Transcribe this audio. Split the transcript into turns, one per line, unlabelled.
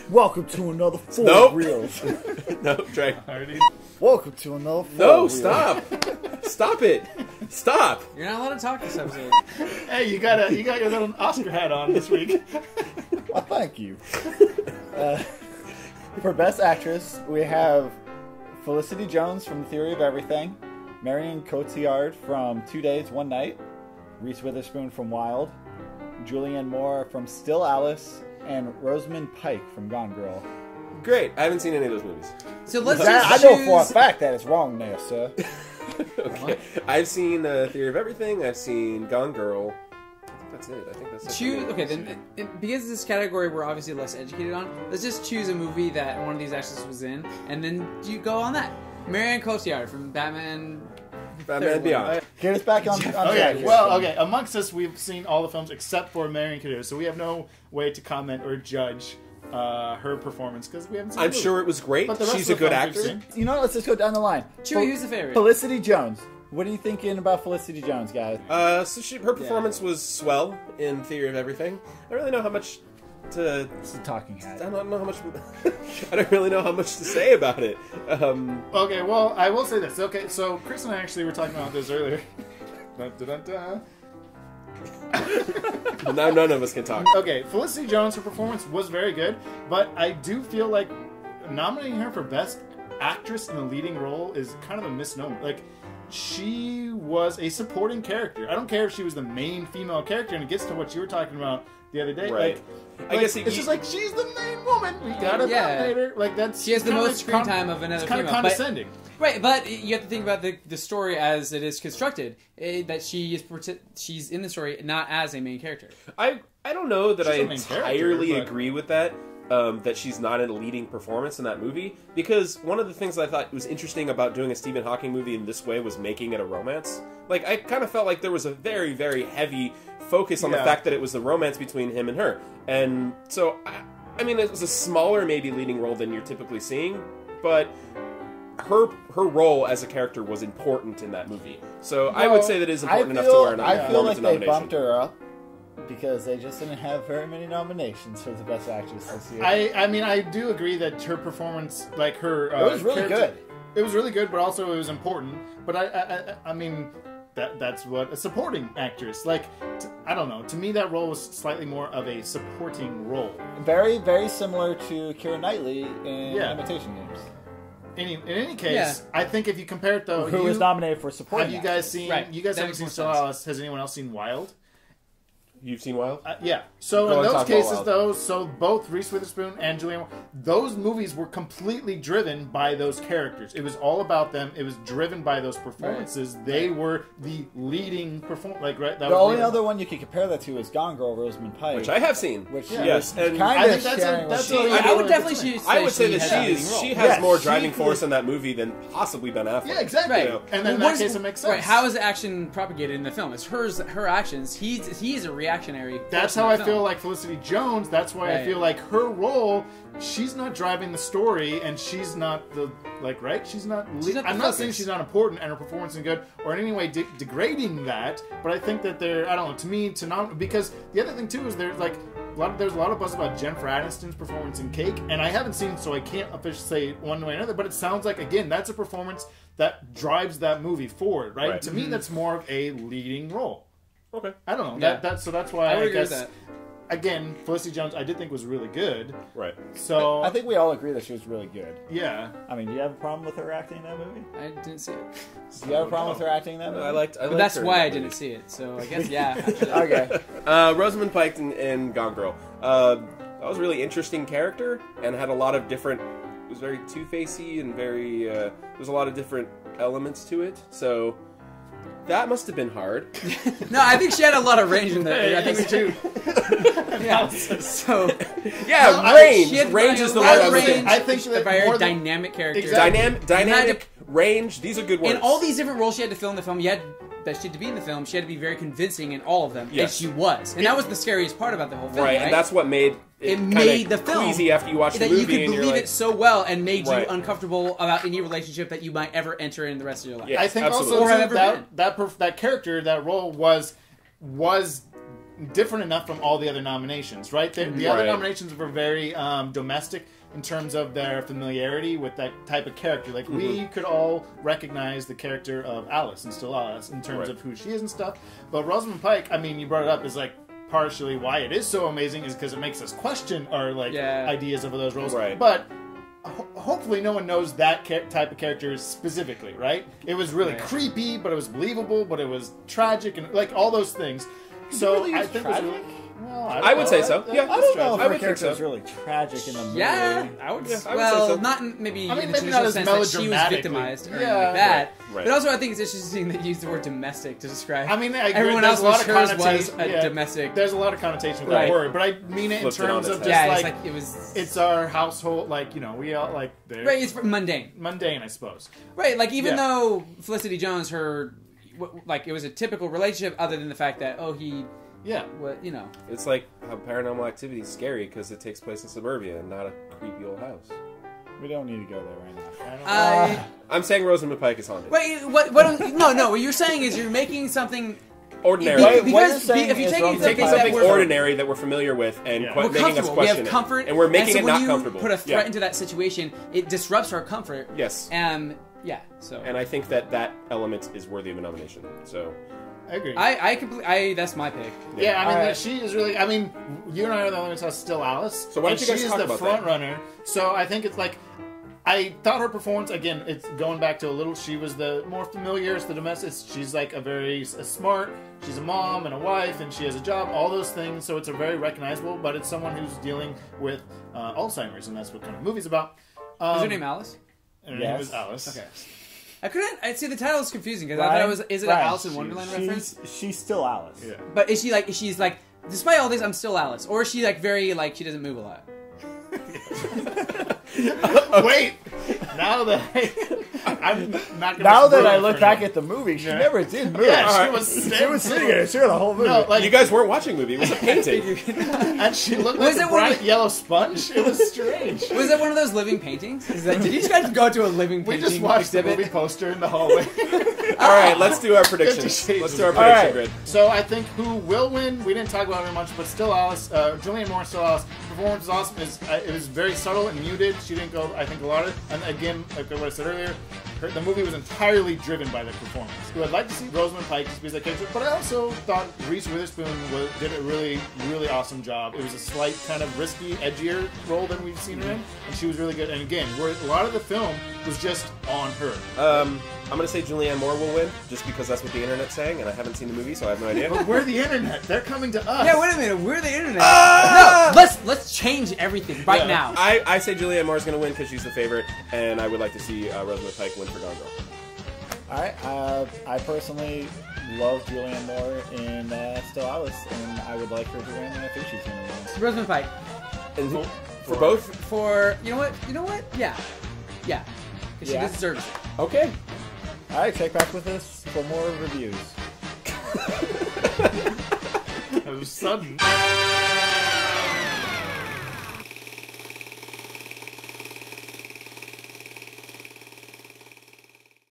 Welcome to another full
Nope.
Reels.
No, Drake.
Welcome to another full
No,
Reels.
stop. Stop it. Stop.
You're not allowed to talk this episode.
Hey, you got your little Oscar hat on this week.
Well, thank you. For Best Actress, we have Felicity Jones from The Theory of Everything, Marion Cotillard from 2 Days, One Night, Reese Witherspoon from Wild, Julianne Moore from Still Alice, and Rosamund Pike from Gone Girl.
Great. I haven't seen any of those movies.
So let's
I
just
know for a
choose...
fact that it's wrong there, sir.
Okay. I've seen Theory of Everything. I've seen Gone Girl. I think that's it. I think that's it.
Choose, okay, then because this category we're obviously less educated on, let's just choose a movie that one of these actors was in, and then you go on that. Marion Cotillard from Batman
Beyond.
Get us back on track
Okay,
here.
well, okay. Amongst us, we've seen all the films except for Marion Cotillard, so we have no way to comment or judge her performance because we haven't seen.
I'm
the movie.
sure it was great.
But the rest
She's
of
a
the
good
films we've
actor.
seen-
You know what? Let's just go down the line.
Chewy, who's the favorite?
Felicity Jones. What are you thinking about Felicity Jones, guys?
Her performance was swell in Theory of Everything. I don't really know how much to.
It's a talking
I
hat.
don't know how much. I don't really know how much to say about it.
Okay, well, I will say this. Okay, so Chris and I actually were talking about this earlier. Dun, dun, dun, dun.
Now none of us can talk.
Okay, Felicity Jones, her performance was very good, but I do feel like nominating her for Best Actress in a Leading Role is kind of a misnomer. Like, she was a supporting character. I don't care if she was the main female character, and it gets to what you were talking about the other day.
Right.
Like,
I guess
it's just like, she's the main woman. We gotta nominate her. Like, that's
She has the
kinda-
most screen time of another
It's kind of
female, but-
condescending.
Right, but you have to think about the story as it is constructed. That she's in the story not as a main character.
I don't know that
She's
I
a main character,
entirely
but-
agree with that. That she's not in a leading performance in that movie, because one of the things that I thought was interesting about doing a Stephen Hawking movie in this way was making it a romance. Like, I kind of felt like there was a very, very heavy focus on the fact that it was the romance between him and her. And so, I mean, it was a smaller, maybe, leading role than you're typically seeing, but her role as a character was important in that movie. So I would say that it is important enough to warrant
I feel like
a
they
nomination.
bumped her up because they just didn't have very many nominations for the Best Actress this year.
I mean, I do agree that her performance, like her,
It was really good.
It was really good, but also it was important. But I mean, that's what a supporting actress like. I don't know. To me, that role was slightly more of a supporting role.
Very, very similar to Keira Knightley in
Yeah.
Imitation Games,
In any case,
Yeah.
I think if you compare it though,
who was nominated for supporting.
have you guys
actress.
seen?
Right.
You guys
That
haven't
makes
seen
more
Still
sense.
Alice. Has anyone else seen Wild?
You've seen Wild?
Yeah. So
Go
in
and
those
talk about
cases,
Wild.
though, so both Reese Witherspoon and Julianne Moore, those movies were completely driven by those characters. It was all about them. It was driven by those performances. They were the leading perform. Like right. That
The
was
only
leading.
other one you could compare that to is Gone Girl, Rosamund Pike,
Which I have seen.
which
yes,
is
and
kind
I
of
think that's
sharing.
that's
with-
a-
I would
a-
definitely
I would say that
has a leading role.
she has
Yes,
more
she
driving
was-
force in that movie than possibly Ben Affleck.
Yeah, exactly.
Right.
And then in
Well,
that case, it makes sense.
Right, how is the action propagated in the film? It's her actions. He's a reactionary.
That's
force in
how
the
I
film.
feel like Felicity Jones. That's why I
Right.
feel like her role. She's not driving the story, and she's not the right. She's not.
She's not the
I'm not saying
focus.
she's not important, and her performance is good, or in any way degrading that. But I think that they're. I don't know. To me, to not because the other thing too is there's like there's a lot of buzz about Jennifer Aniston's performance in Cake, and I haven't seen, so I can't officially say one way or another. But it sounds like again that's a performance that drives that movie forward, right?
Right.
To me, that's more of a leading role.
Okay.
I don't know.
Yeah.
So that's why
I would
I
agree with
guess.
that.
Again, Felicity Jones, I did think was really good.
Right.
So
I think we all agree that she was really good.
yeah,
I mean, do you have a problem with her acting in that movie?
I didn't see it,
Do you have a problem with her acting in that movie?
I liked
but that's
her in
why
that
I
movie.
didn't see it. So I guess yeah. actually.
Okay.
Rosamund Pike in Gone Girl. That was a really interesting character and had a lot of different. It was very two-facey and very. There's a lot of different elements to it. So that must have been hard.
No, I think she had a lot of range in there. I think
me too.
yeah. So
Yeah,
No,
range.
she had
Range is the
a
word
lot
I
of
was
range.
saying.
I think
She's a
that
very
more than-
dynamic character.
Exactly.
Dynamic, range. These are good words.
In all these different roles she had to fill in the film, that she had to be in the film, she had to be very convincing in all of them, and
Yes.
she was. And that was the scariest part about the whole film,
right, and that's what made
it
kinda
made the film
queasy after you watch the
that
movie
you could
and you're
believe
like,
it so well and made
Right.
you uncomfortable about any relationship that you might ever enter in the rest of your life.
Yeah.
I think
absolutely.
also
Or have
too,
ever been.
that character, that role was different enough from all the other nominations, right? The other nominations were very domestic in terms of their familiarity with that type of character. Like, we could all recognize the character of Alice and Still Alice in terms of who she is and stuff. But Rosamund Pike, I mean, you brought it up, is like partially why it is so amazing is because it makes us question our ideas of those roles.
Right.
But hopefully no one knows that type of character specifically, right? It was really creepy, but it was believable, but it was tragic, and like all those things. So
really
I think it was really... Well,
I would say so. Yeah,
I don't know if
I
her
would
character
think
was
so.
really tragic in the movie.
Yeah,
I would say
well,
so.
not maybe
I mean,
in the
maybe not
traditional
as
sense that she was
melodramatically.
victimized or anything
Yeah.
like that.
Right.
But also, I think it's interesting that you use the word domestic to describe.
I mean, I agree.
everyone
There's
else
a lot
was
of
sure was
connotation.
a domestic.
There's a lot of connotation with
Right.
that word, but I mean it in
Flipped it on
terms
its
of
head.
just
Yeah,
like
it's like it was
it's our household. Like, you know, we all like they're
right. It's mundane.
mundane, I suppose.
Right, like even
Yeah.
though Felicity Jones, like it was a typical relationship, other than the fact that he,
Yeah.
what you know.
It's like how Paranormal Activity is scary because it takes place in suburbia and not a creepy old house.
We don't need to go there right now.
I'm saying Rosamund Pike is haunted.
Wait, what? No. What you're saying is you're making something
Ordinary.
What you're
because
saying
if you're
is
taking
Rosamund
something
Pike-
that
Something
we're
ordinary that we're familiar with and
Yeah.
we're
making us
comfortable, we
question
have
it.
comfort,
And we're making
so
it
when
not
you
comfortable.
put a threat
Yeah.
into that situation, it disrupts our comfort.
Yes.
Yeah. So
And I think that element is worthy of a nomination. So
I agree.
I completely. That's my pick.
Yeah, I mean,
Alright.
she is really. I mean, you and I are the only ones who saw Still Alice.
So why don't
and
you guys
she is
talk
the
about
front
that?
runner. So I think it's like, I thought her performance again. It's going back to a little. She was the more familiar. It's the domestic. She's like a smart. She's a mom and a wife, and she has a job. All those things. So it's a very recognizable. But it's someone who's dealing with Alzheimer's, and that's what kind of movie's about.
Is her name Alice?
And her
Yes.
name was Alice.
Okay. I couldn't. I see the title is confusing because I thought it was. Is it an Alice in Wonderland reference?
She's still Alice.
Yeah.
But is she like? She's like. Despite all this, I'm still Alice, or is she like very like she doesn't move a lot?
Wait. Now that I'm not. Gonna
Now that I
ruin it
look
for
back
you.
at the movie, she
Yeah.
never did move.
Yeah, she was
sitting in a chair the whole movie.
No, like
you guys weren't watching a movie. It was a painting.
and she looked
Was
like
it
a
one of
bright yellow sponge. It was strange.
Was it one of those living paintings? Did you guys go to a living
We
painting
just watched
exhibit?
the movie poster in the hallway.
All right, let's do our predictions.
Shades.
Let's do our
All
prediction
right.
grid.
So I think who will win? We didn't talk about it very much, but Still Alice, Julianne Moore, Still Alice. Performance was awesome. It was very subtle and muted. She didn't go, I think, a lot of. And again, like what I said earlier, the movie was entirely driven by the performance. So I'd like to see Rosamund Pike just be that character, but I also thought Reese Witherspoon did a really, really awesome job. It was a slight kind of risky, edgier role than we've seen her in, and she was really good. And again, a lot of the film was just on her.
I'm going to say Julianne Moore will win, just because that's what the internet's saying, and I haven't seen the movie, so I have no idea.
But we're the internet. They're coming to us.
Yeah, wait a minute. We're the internet. No, let's change everything right
Yeah.
now.
I say Julianne Moore's going to win because she's the favorite, and I would like to see Rosamund Pike win for Gone Girl.
All right. I personally love Julianne Moore in Still Alice, and I would like her to win. And I think she's going to win.
Rosamund Pike.
And for both?
For you know what? Yeah. Because she
Yeah.
deserves it.
Okay. All right. Check back with us for more reviews.
It was sudden.